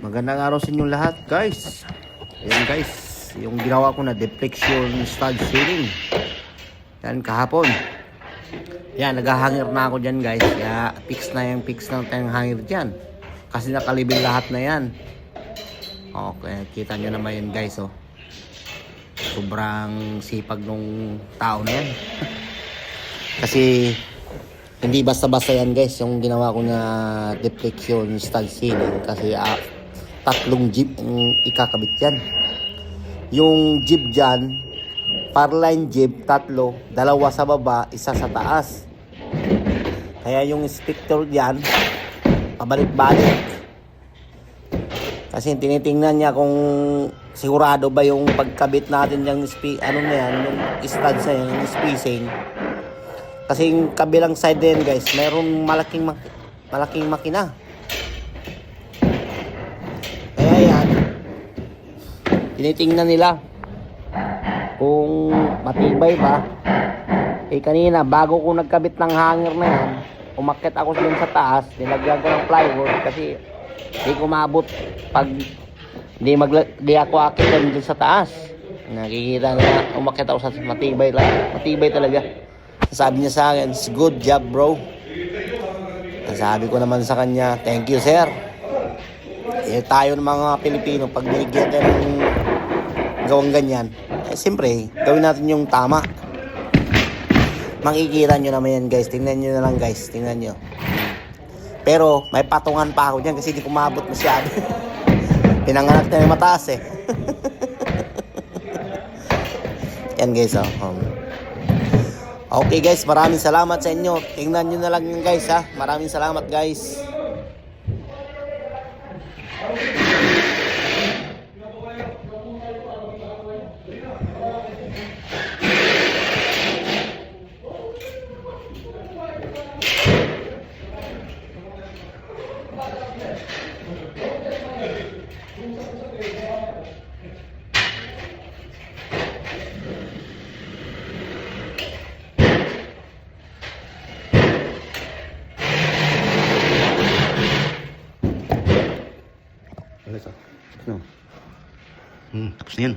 Magandang araw sa inyong lahat, guys. Ayan, guys, yung ginawa ko na deflection stud ceiling. Yan, kahapon. Yan, naghahangir na ako dyan, guys. Kaya fix na tayong hangir dyan. Kasi nakalibil lahat na yan. Okay, kita nyo naman yun, guys, oh. Sobrang sipag nung tao na yan. Kasi hindi basta-basta yan, guys, yung ginawa ko na deflection stud ceiling. Kasi tatlong jeep ang ikakabit yan. Yung jeep dyan, parline jeep, tatlo, dalawa sa baba, isa sa taas. Kaya yung inspector dyan, pabalik-balik. Kasi tinitingnan niya kung sigurado ba yung pagkabit natin yung yung studs na yan, yung spacing. Kasi yung kabilang side din, guys, mayroong malaking makina. Kaya yan, tinitingnan nila kung matibay ba. Kanina, bago ko nagkabit ng hanger na yan, umakyat ako dun sa taas, nilagyan ko ng plywood kasi hindi ko maabot pag di ako akit dun sa taas. Nakikita na umakyat ako sa matibay talaga. Sabi niya sa akin, "It's good job, bro." Sabi ko naman sa kanya, "Thank you, sir." Tayo ng mga Pilipino, pag binigyan tayo ng gawang ganyan, siyempre, gawin natin yung tama. Makikita nyo naman yan, guys. Tingnan nyo na lang, guys. Tingnan nyo. Pero, may patungan pa ako dyan kasi hindi ko maabot masyado. Pinanganak na yung mataas, eh. Yan, guys, oh. Okay, guys. Maraming salamat sa inyo. Tingnan nyo na lang yun, guys, ha. Maraming salamat, guys. Tapos na yan.